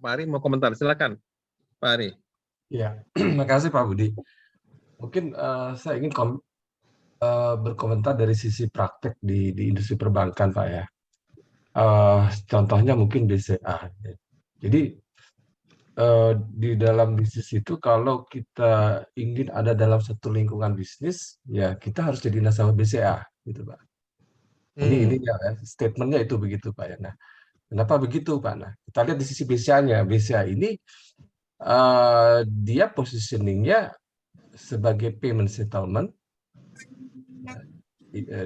Ari mau komentar, silakan Pak Ari. Ya, terima kasih Pak Budi. Mungkin saya ingin berkomentar dari sisi praktek di industri perbankan, Pak ya. Contohnya mungkin BCA. Jadi di dalam bisnis itu kalau kita ingin ada dalam satu lingkungan bisnis, ya kita harus jadi nasabah BCA, gitu Pak. Ini ya, statementnya itu begitu Pak ya. Nah, kenapa begitu Pak? Nah, kita lihat di sisi BCA-nya. BCA ini dia positioningnya sebagai payment settlement,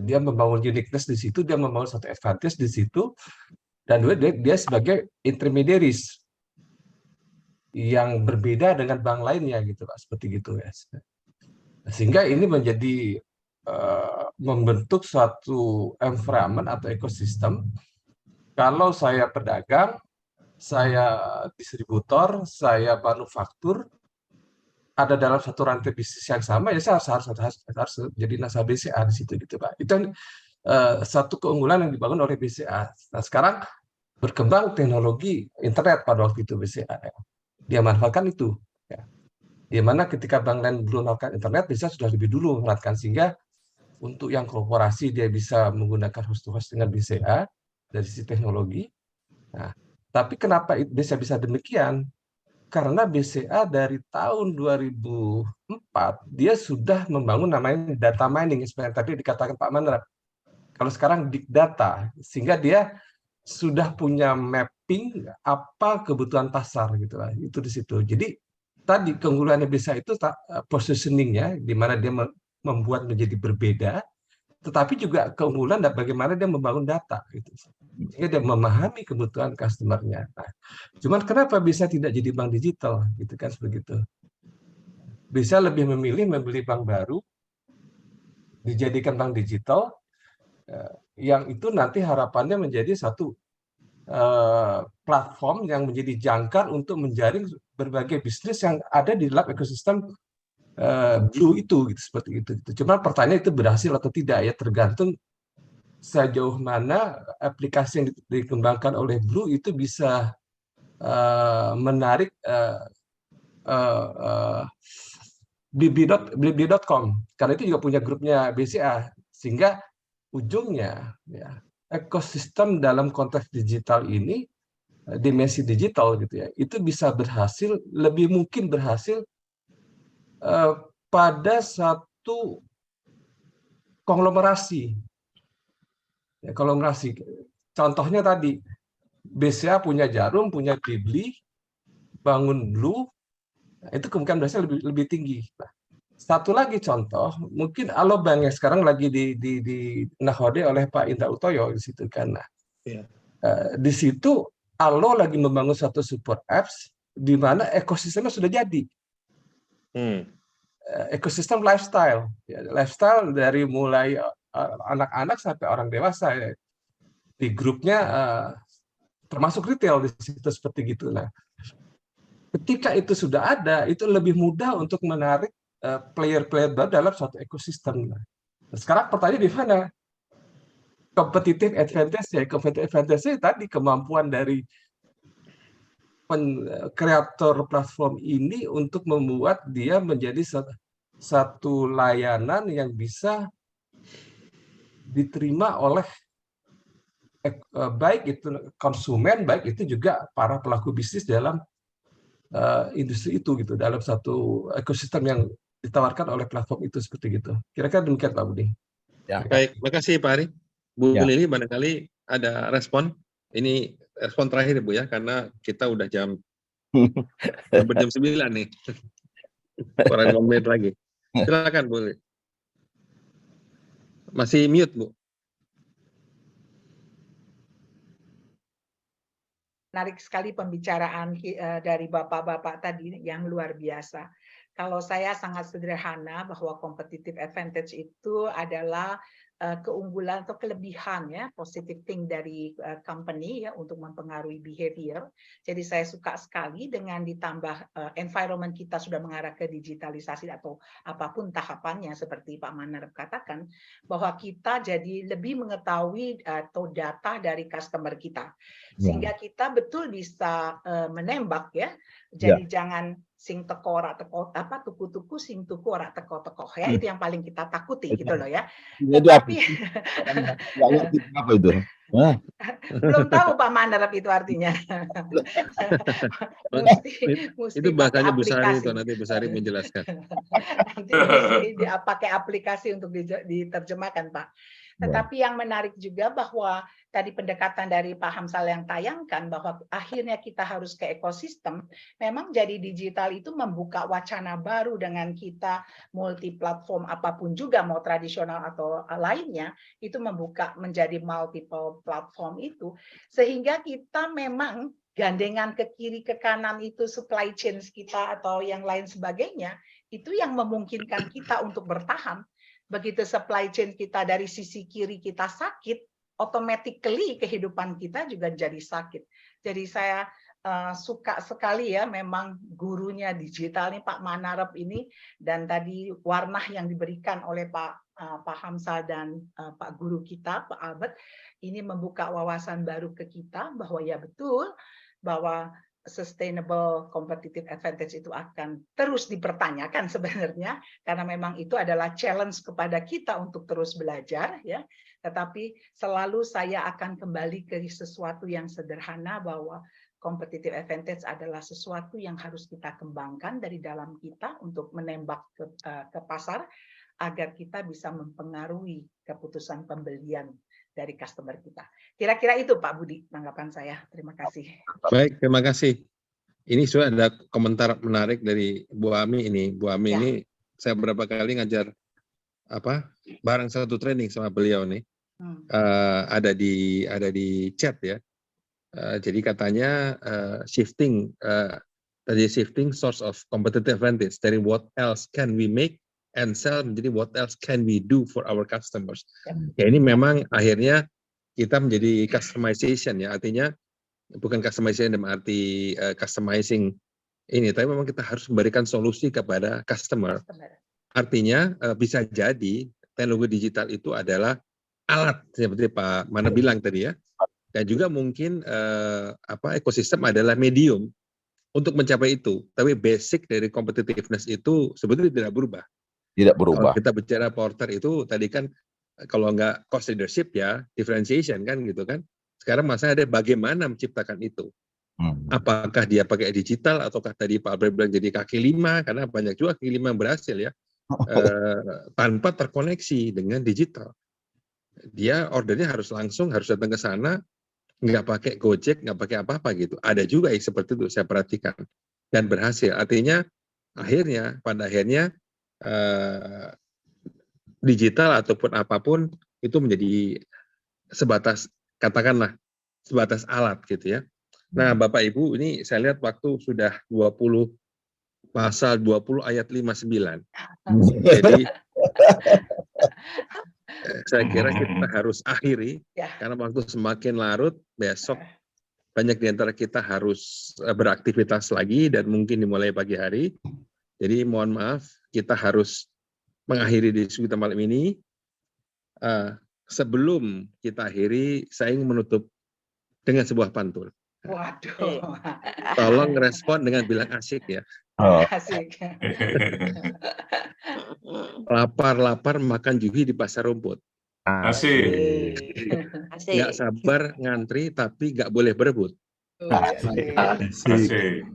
dia membangun uniqueness di situ, dia membangun satu advantage di situ, dan dia sebagai intermediaries yang berbeda dengan bank lainnya gitu Pak, seperti gitu ya. Sehingga ini menjadi membentuk suatu environment atau ekosistem. Kalau saya pedagang, saya distributor, saya manufaktur, ada dalam satu rantai bisnis yang sama, ya saya harus jadi nasabah BCA di situ gitu Pak. Itu satu keunggulan yang dibangun oleh BCA. Nah sekarang berkembang teknologi internet pada waktu itu BCA. Ya. Dia manfaatkan itu. Ya. Di mana ketika bank lain belum melakukan internet, BCA sudah lebih dulu memanfaatkan, sehingga untuk yang korporasi dia bisa menggunakan host-to-host dengan BCA dari sisi teknologi. Nah, tapi kenapa BCA bisa demikian? Karena BCA dari tahun 2004 dia sudah membangun namanya data mining, seperti tadi dikatakan Pak Mandra. Kalau sekarang big data, sehingga dia sudah punya mapping apa kebutuhan pasar gitu lah. Itu di situ. Jadi tadi keunggulannya BCA itu positioningnya, di mana dia membuat menjadi berbeda, tetapi juga keunggulan dan bagaimana dia membangun data gitu. Sehingga dia memahami kebutuhan customer-nya. Nah, cuman kenapa bisa tidak jadi bank digital gitu kan, begitu. Bisa lebih memilih membeli bank baru dijadikan bank digital yang itu nanti harapannya menjadi satu platform yang menjadi jangkar untuk menjaring berbagai bisnis yang ada di dalam ekosistem Blue itu gitu, seperti itu. Cuma pertanyaan itu berhasil atau tidak ya tergantung sejauh mana aplikasi yang dikembangkan oleh Blue itu bisa menarik Blibli.com, karena itu juga punya grupnya BCA, sehingga ujungnya ya, ekosistem dalam konteks digital ini, dimensi digital gitu ya, itu bisa berhasil, lebih mungkin berhasil pada satu konglomerasi. Ya, konglomerasi. Contohnya tadi, BCA punya Jarum, punya Blibli, bangun Blue, itu kemungkinan berhasil lebih tinggi. Nah, satu lagi contoh, mungkin Alobank yang sekarang lagi di nahodai oleh Pak Indra Utoyo di situ kan. Nah, di situ Alo lagi membangun satu support apps di mana ekosistemnya sudah jadi. Ekosistem lifestyle, ya, lifestyle dari mulai anak-anak sampai orang dewasa ya. Di grupnya termasuk retail di situ seperti gitu. Nah, ketika itu sudah ada, itu lebih mudah untuk menarik player-player baru dalam suatu ekosistem. Nah, sekarang pertanyaan di mana? Competitive advantage ya, competitive advantage tadi kemampuan dari kreator platform ini untuk membuat dia menjadi satu layanan yang bisa diterima oleh baik itu konsumen, baik itu juga para pelaku bisnis dalam industri itu gitu, dalam satu ekosistem yang ditawarkan oleh platform itu, seperti gitu. Kira-kira demikian Pak Budi. Ya. Baik, makasih Pak Ari. Bu Ya. Lili barangkali ada respon. Ini respon terakhir Bu ya, karena kita udah hampir jam 9 nih. Kurang 5 menit lagi. Silakan Bu Lili. Masih mute Bu. Menarik sekali pembicaraan dari Bapak-Bapak tadi yang luar biasa. Kalau saya sangat sederhana bahwa competitive advantage itu adalah keunggulan atau kelebihan ya, positive thing dari company ya untuk mempengaruhi behavior. Jadi saya suka sekali dengan ditambah environment kita sudah mengarah ke digitalisasi atau apapun tahapannya seperti Pak Manarep katakan, bahwa kita jadi lebih mengetahui atau data dari customer kita. Sehingga kita betul bisa menembak ya. Jadi jangan sing teko ora teko apa tuku-tuku sing tuku ora teko-teko ya, itu yang paling kita takuti gitu loh ya. Tetapi apa itu? belum tahu Pak Manarep itu artinya. mesti Itu bahasanya Bu Sari aplikasi. itu, nanti Bu Sari menjelaskan. Nanti mesti pakai aplikasi untuk diterjemahkan Pak. Tetapi yang menarik juga bahwa tadi pendekatan dari Pak Hamsal yang tayangkan bahwa akhirnya kita harus ke ekosistem, memang jadi digital itu membuka wacana baru dengan kita multi platform apapun juga mau tradisional atau lainnya, itu membuka menjadi multiple platform itu, sehingga kita memang gandengan ke kiri ke kanan itu supply chain kita atau yang lain sebagainya, itu yang memungkinkan kita untuk bertahan. Begitu supply chain kita dari sisi kiri kita sakit, automatically kehidupan kita juga jadi sakit. Jadi saya suka sekali ya memang gurunya digital nih Pak Manarep ini, dan tadi warna yang diberikan oleh Pak Hamsal dan Pak Guru kita Pak Albert ini membuka wawasan baru ke kita bahwa ya betul bahwa sustainable competitive advantage itu akan terus dipertanyakan sebenarnya, karena memang itu adalah challenge kepada kita untuk terus belajar ya. Tetapi selalu saya akan kembali ke sesuatu yang sederhana bahwa competitive advantage adalah sesuatu yang harus kita kembangkan dari dalam kita untuk menembak ke pasar agar kita bisa mempengaruhi keputusan pembelian dari customer kita. Kira-kira itu Pak Budi tanggapan saya. Terima kasih. Baik, terima kasih. Ini sudah ada komentar menarik dari Bu Ami ini. Bu Ami ini saya beberapa kali ngajar bareng satu training sama beliau nih. Ada di chat ya. Jadi katanya shifting source of competitive advantage dari what else can we make and sell menjadi what else can we do for our customers. Ya ini memang akhirnya kita menjadi customization ya, artinya bukan customization dalam arti customizing ini, tapi memang kita harus memberikan solusi kepada customer. Artinya bisa jadi teknologi digital itu adalah alat seperti Pak Mana bilang tadi ya, dan juga mungkin ekosistem adalah medium untuk mencapai itu. Tapi basic dari competitiveness itu sebetulnya tidak berubah. Tidak berubah. Kalau kita bicara Porter itu tadi kan kalau nggak cost leadership ya differentiation kan gitu kan. Sekarang masalah ada bagaimana menciptakan itu. Apakah dia pakai digital ataukah tadi Pak Albert bilang jadi kaki lima, karena banyak juga kaki lima yang berhasil ya tanpa terkoneksi dengan digital. Dia ordernya harus langsung, harus datang ke sana, nggak pakai Gojek, nggak pakai apa-apa gitu. Ada juga yang seperti itu saya perhatikan dan berhasil. Artinya pada akhirnya digital ataupun apapun itu menjadi sebatas katakanlah sebatas alat gitu ya. Nah Bapak Ibu ini saya lihat waktu sudah 20 pasal 20 ayat 59. Jadi saya kira kita harus akhiri karena waktu semakin larut. Besok banyak di antara kita harus beraktivitas lagi dan mungkin dimulai pagi hari. Jadi mohon maaf, kita harus mengakhiri diskusi kita malam ini. Sebelum kita akhiri, saya ingin menutup dengan sebuah pantun. Waduh. Tolong respon dengan bilang asik ya. Asik. Lapar-lapar makan juhi di pasar rumput. Asik. Nggak sabar ngantri tapi nggak boleh berebut. Asik.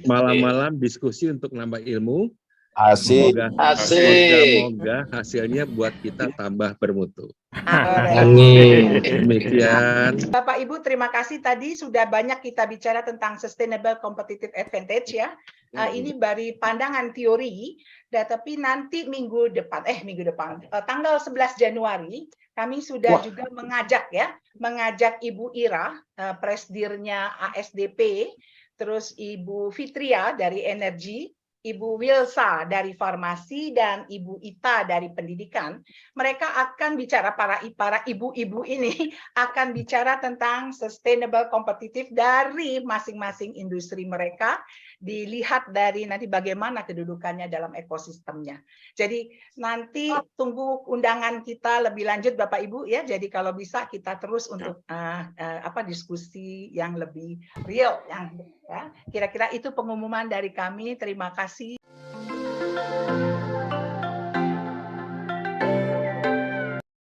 Malam-malam diskusi untuk nambah ilmu. Asik. Moga-moga hasilnya buat kita tambah bermutu. Amin. Demikian. Bapak Ibu terima kasih, tadi sudah banyak kita bicara tentang sustainable competitive advantage ya. Ini dari pandangan teori, tapi nanti minggu depan tanggal 11 Januari kami sudah juga mengajak Ibu Ira, Presdirnya ASDP, terus Ibu Fitria dari Energi, Ibu Wilsa dari farmasi dan Ibu Ita dari pendidikan, mereka akan bicara, para ibu-ibu ini akan bicara tentang sustainable competitive dari masing-masing industri mereka, dilihat dari nanti bagaimana kedudukannya dalam ekosistemnya. Jadi nanti tunggu undangan kita lebih lanjut Bapak Ibu ya. Jadi kalau bisa kita terus untuk diskusi yang lebih real, yang ya. Kira-kira itu pengumuman dari kami. Terima kasih.